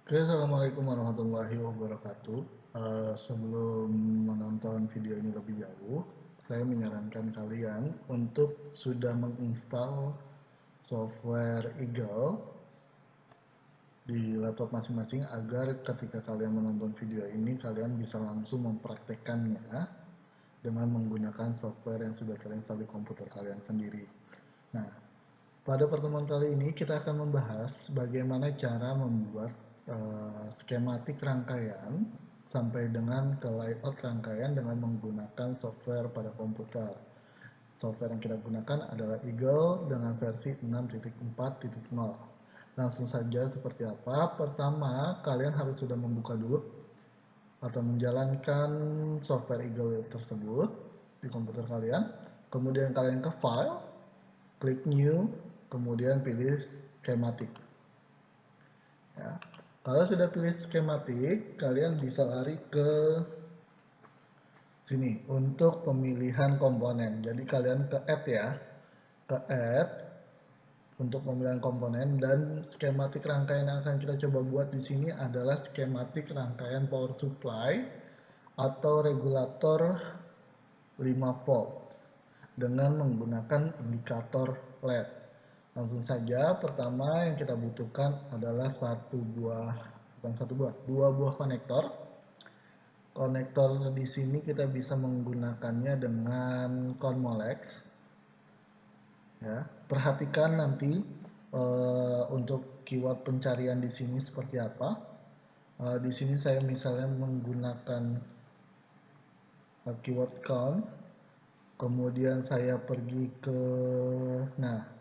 Oke, Assalamualaikum warahmatullahi wabarakatuh. Sebelum menonton video ini lebih jauh, saya menyarankan kalian untuk sudah menginstal software Eagle di laptop masing-masing agar ketika kalian menonton video ini, kalian bisa langsung mempraktekkannya dengan menggunakan software yang sudah kalian install di komputer kalian sendiri. Nah, pada pertemuan kali ini kita akan membahas bagaimana cara membuat skematik rangkaian sampai dengan ke layout rangkaian dengan menggunakan software pada komputer. Software yang kita gunakan adalah Eagle dengan versi 6.4.0. Langsung saja seperti apa? Pertama, kalian harus sudah membuka dulu atau menjalankan software Eagle tersebut di komputer kalian. Kemudian kalian ke File, klik New, kemudian pilih skematik. Ya. Kalau sudah pilih skematik, kalian bisa lari ke sini untuk pemilihan komponen. Jadi kalian ke Add ya, ke Add untuk pemilihan komponen, dan skematik rangkaian yang akan kita coba buat di sini adalah skematik rangkaian power supply atau regulator 5 volt dengan menggunakan indikator LED. Langsung saja, pertama yang kita butuhkan adalah dua buah konektor. Konektor di sini kita bisa menggunakannya dengan Conmolex. Ya, perhatikan nanti untuk keyword pencarian di sini seperti apa. Di sini saya misalnya menggunakan keyword count, kemudian saya pergi ke, nah,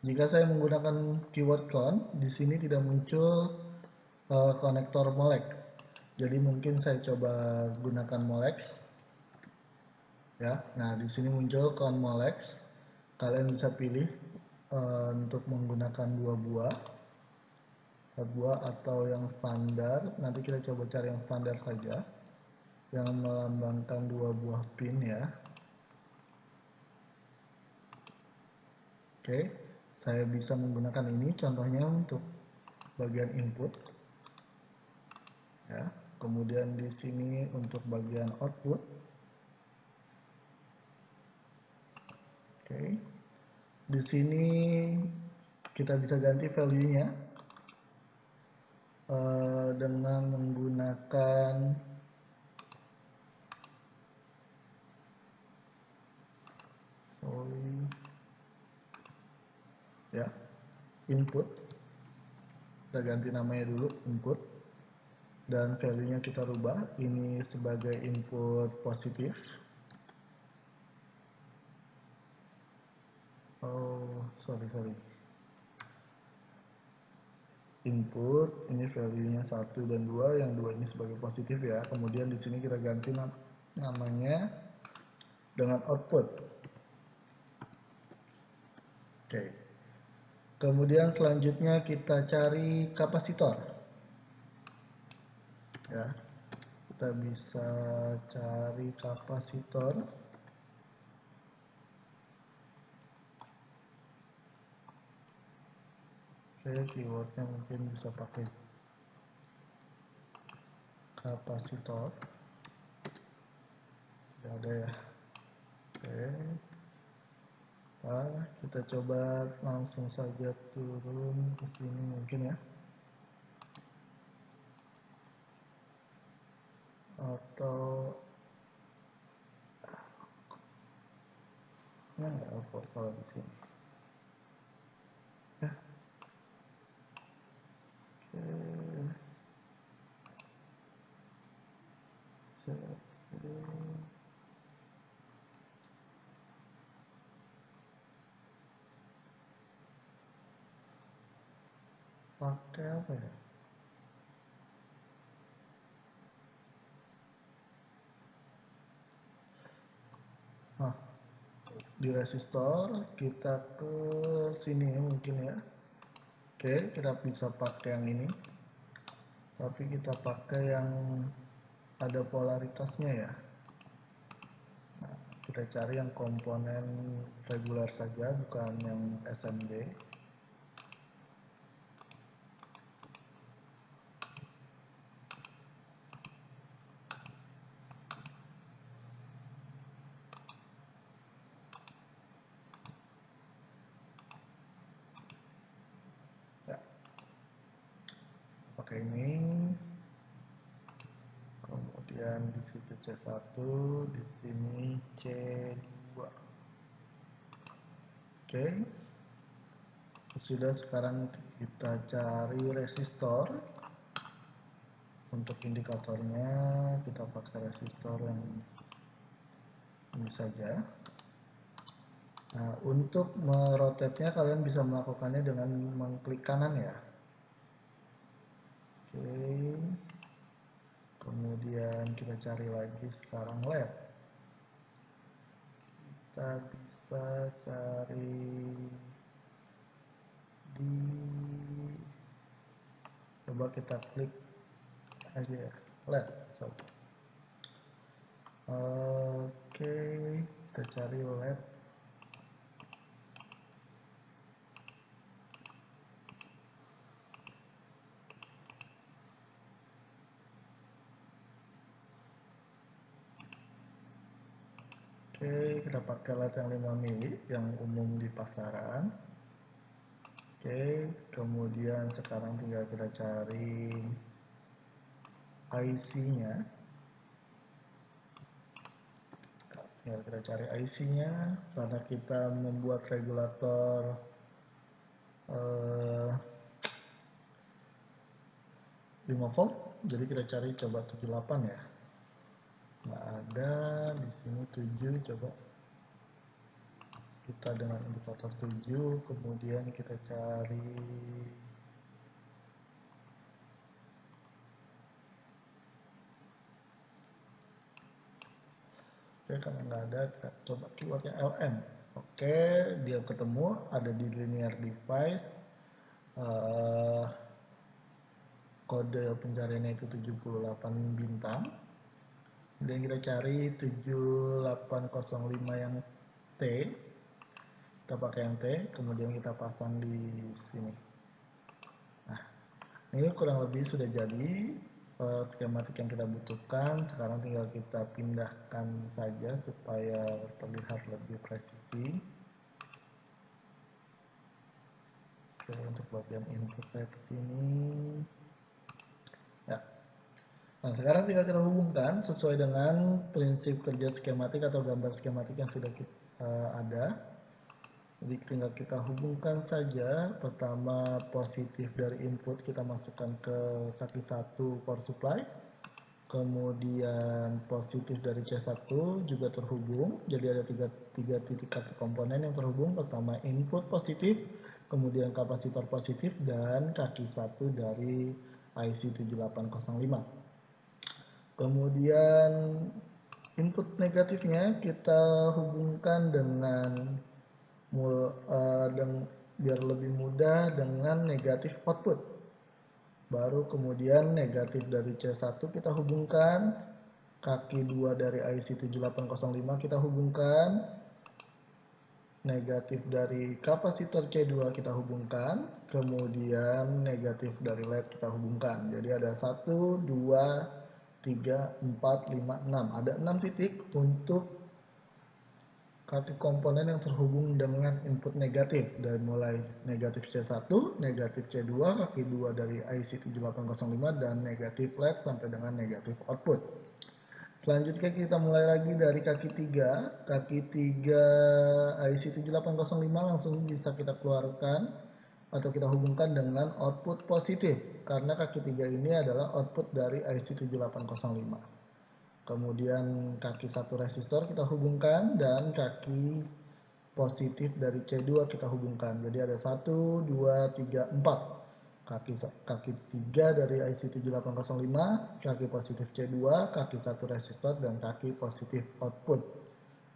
jika saya menggunakan keyword count, di sini tidak muncul konektor Molex. Jadi mungkin saya coba gunakan Molex. Ya, nah di sini muncul count Molex. Kalian bisa pilih untuk menggunakan dua buah atau yang standar. Nanti kita coba cari yang standar saja, yang melambangkan dua buah pin ya. Oke, saya bisa menggunakan ini contohnya untuk bagian input ya. Kemudian di sini untuk bagian output. Oke. Di sini kita bisa ganti value-nya dengan menggunakan ya, input. Kita ganti namanya dulu input, dan value-nya kita rubah ini sebagai input positif. Sorry, input ini value-nya 1 dan 2, yang 2 ini sebagai positif ya. Kemudian di sini kita ganti namanya dengan output. Oke. Kemudian selanjutnya kita cari kapasitor. Ya. Kita bisa cari kapasitor. Oke, keywordnya mungkin bisa pakai kapasitor. Tidak ada ya. Oke. Nah, kita coba langsung saja turun ke sini mungkin ya. Atau nggak apa kalau di sini. Ya. Oke. Pakai apa ya? Nah, di resistor kita ke sini mungkin ya. Oke, kita bisa pakai yang ini, tapi kita pakai yang ada polaritasnya ya. Nah, kita cari yang komponen regular saja, bukan yang SMD. kemudian di situ C1, di sini C2. Oke, sudah. Sekarang kita cari resistor. Untuk indikatornya kita pakai resistor yang ini saja. Nah, untuk merotate-nya kalian bisa melakukannya dengan mengklik kanan ya. Oke. Kemudian kita cari lagi sekarang LED. Kita bisa cari di, coba kita klik aja ya, LED. Coba. Oke, kita cari LED. Oke, kita pakai LED yang 5 mili yang umum di pasaran. Oke, kemudian sekarang tinggal kita cari IC-nya. Tinggal kita cari IC-nya karena kita membuat regulator 5 volt, jadi kita cari coba 78 ya. Nggak ada, di sini 7, coba kita dengan indikator 7, kemudian kita cari oke, karena nggak ada, kita coba keywordnya LM. Oke, dia ketemu, ada di linear device. Kode pencariannya itu 78 bintang. Kemudian kita cari 7805 yang T. Kita pakai yang T, kemudian kita pasang di sini. Nah, ini kurang lebih sudah jadi skematik yang kita butuhkan. Sekarang tinggal kita pindahkan saja supaya terlihat lebih presisi. Oke, untuk bagian input saya ke sini. Ya. Nah, sekarang tinggal kita hubungkan sesuai dengan prinsip kerja skematik atau gambar skematik yang sudah ada. Jadi tinggal kita hubungkan saja. Pertama, positif dari input kita masukkan ke kaki 1 power supply. Kemudian positif dari C1 juga terhubung. Jadi ada tiga titik kaki komponen yang terhubung. Pertama input positif, kemudian kapasitor positif, dan kaki 1 dari IC 7805. Kemudian input negatifnya kita hubungkan dengan biar lebih mudah dengan negatif output. Baru kemudian negatif dari C1 kita hubungkan, kaki 2 dari IC 7805 kita hubungkan, negatif dari kapasitor C2 kita hubungkan, kemudian negatif dari LED kita hubungkan. Jadi ada 1, 2, 3, 4, 5, 6. Ada 6 titik untuk kaki komponen yang terhubung dengan input negatif, dari mulai negatif C1, negatif C2, kaki 2 dari IC 7805, dan negatif LED sampai dengan negatif output. Selanjutnya kita mulai lagi dari kaki 3. Kaki 3 IC 7805 langsung bisa kita keluarkan atau kita hubungkan dengan output positif, karena kaki 3 ini adalah output dari IC 7805. Kemudian kaki 1 resistor kita hubungkan dan kaki positif dari C2 kita hubungkan. Jadi ada 1, 2, 3, 4. Kaki 3 dari IC 7805, kaki positif C2, kaki 1 resistor, dan kaki positif output.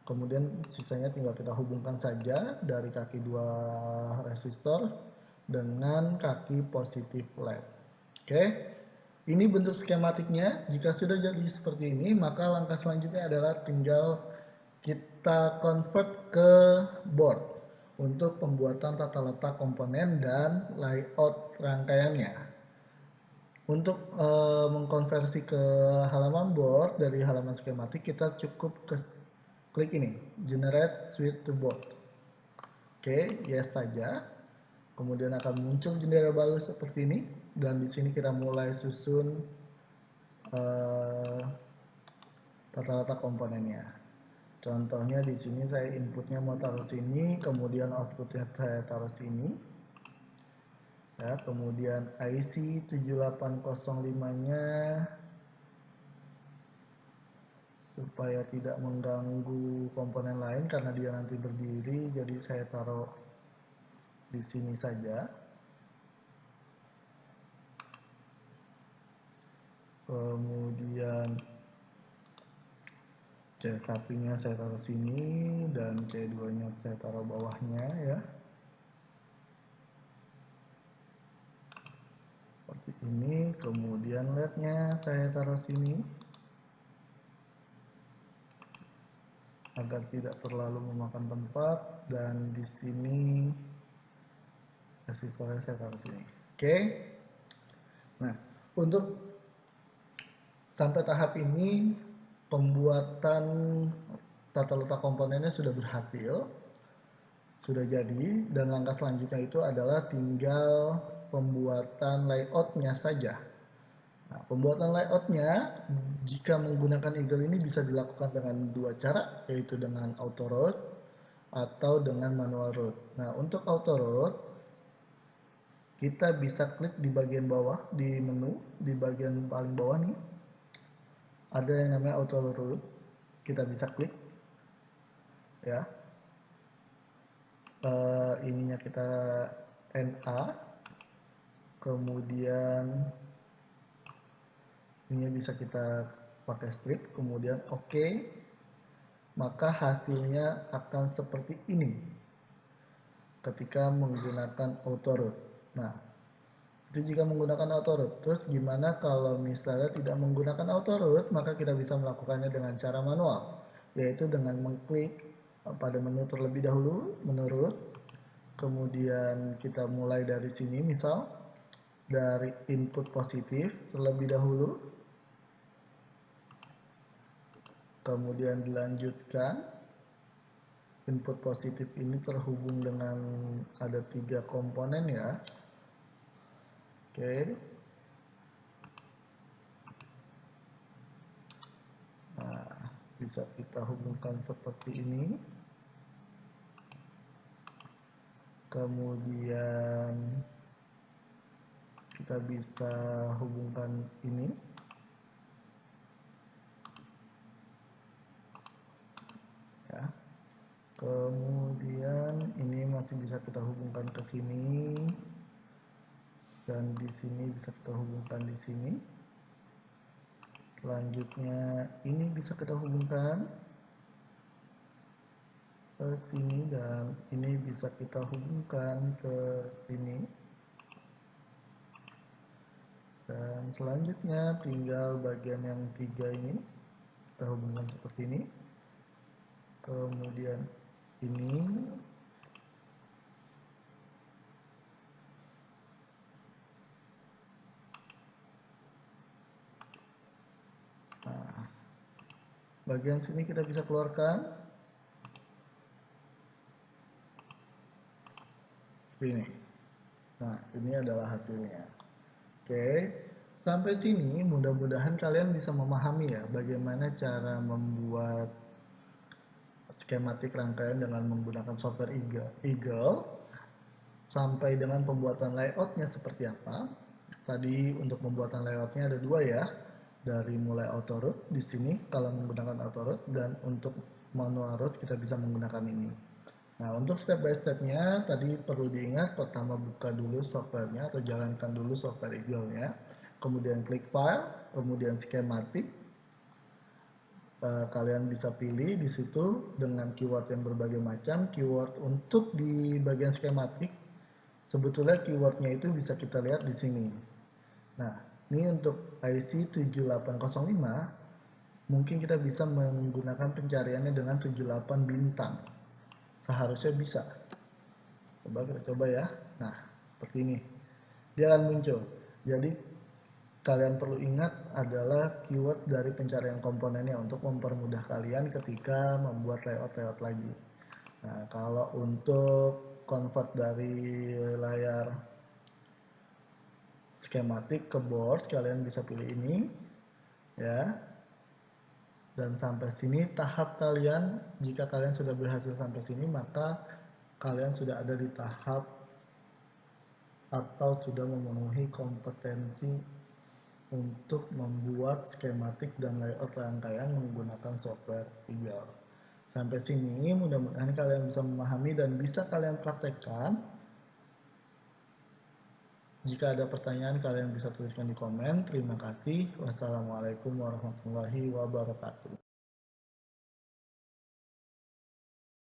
Kemudian sisanya tinggal kita hubungkan saja dari kaki 2 resistor dengan kaki positif LED. Oke. Ini bentuk skematiknya. Jika sudah jadi seperti ini, maka langkah selanjutnya adalah tinggal kita convert ke board untuk pembuatan tata letak komponen dan layout rangkaiannya. Untuk mengkonversi ke halaman board dari halaman skematik, kita cukup klik ini, generate switch to board. Oke, yes saja. Kemudian akan muncul jendela baru seperti ini, dan di sini kita mulai susun tata letak komponennya. Contohnya di sini saya inputnya mau taruh sini, kemudian outputnya saya taruh sini. Ya, kemudian IC 7805-nya supaya tidak mengganggu komponen lain karena dia nanti berdiri, jadi saya taruh di sini saja. Kemudian C1-nya saya taruh sini dan C2-nya saya taruh bawahnya ya. Seperti ini, kemudian LED-nya saya taruh sini agar tidak terlalu memakan tempat, dan di sini resistornya saya taruh sini. Oke. Nah, untuk sampai tahap ini pembuatan tata letak komponennya sudah berhasil, sudah jadi, dan langkah selanjutnya itu adalah tinggal pembuatan layoutnya saja. Nah, pembuatan layoutnya jika menggunakan Eagle ini bisa dilakukan dengan dua cara, yaitu dengan auto route atau dengan manual route. Nah, untuk auto route kita bisa klik di bagian bawah di menu, di bagian paling bawah nih ada yang namanya auto route, kita bisa klik ya. Ininya kita NA, kemudian ini bisa kita pakai strip, kemudian OK, maka hasilnya akan seperti ini ketika menggunakan auto route. Nah, itu jika menggunakan auto route. Terus gimana kalau misalnya tidak menggunakan auto route, maka kita bisa melakukannya dengan cara manual, yaitu dengan mengklik pada menu terlebih dahulu, menu route, kemudian kita mulai dari sini, misal dari input positif terlebih dahulu, kemudian dilanjutkan. Input positif ini terhubung dengan ada 3 komponen ya. Oke. Nah, bisa kita hubungkan seperti ini. Kemudian kita bisa hubungkan ini. Ya. Kemudian ini masih bisa kita hubungkan ke sini, dan di sini bisa kita hubungkan di sini. Selanjutnya ini bisa kita hubungkan ke sini, dan ini bisa kita hubungkan ke sini. Dan selanjutnya tinggal bagian yang 3 ini kita hubungkan seperti ini. Kemudian ini. Nah, bagian sini kita bisa keluarkan. Ini. Nah, ini adalah hasilnya. Oke, sampai sini mudah-mudahan kalian bisa memahami ya bagaimana cara membuat skematik rangkaian dengan menggunakan software Eagle, sampai dengan pembuatan layoutnya seperti apa. Tadi untuk pembuatan layoutnya ada 2 ya, dari mulai auto route di sini kalau menggunakan auto route, dan untuk manual route kita bisa menggunakan ini. Nah, untuk step by stepnya tadi perlu diingat, pertama buka dulu softwarenya atau jalankan dulu software Eagle-nya, kemudian klik file, kemudian skematik. Kalian bisa pilih di situ dengan keyword yang berbagai macam. Keyword untuk di bagian skematik, sebetulnya keywordnya itu bisa kita lihat di sini. Nah, ini untuk IC 7805, mungkin kita bisa menggunakan pencariannya dengan 78 bintang. Seharusnya bisa. Coba kita coba ya. Nah, seperti ini. Dia akan muncul. Jadi kalian perlu ingat adalah keyword dari pencarian komponennya untuk mempermudah kalian ketika membuat layout lagi. Nah, kalau untuk convert dari layar skematik ke board, kalian bisa pilih ini ya. Dan sampai sini tahap kalian, jika kalian sudah berhasil sampai sini, maka kalian sudah ada di tahap atau sudah memenuhi kompetensi untuk membuat skematik dan layout rangkaian menggunakan software Eagle. Sampai sini mudah-mudahan kalian bisa memahami dan bisa kalian praktekkan. Jika ada pertanyaan kalian bisa tuliskan di komen. Terima kasih. Wassalamualaikum warahmatullahi wabarakatuh.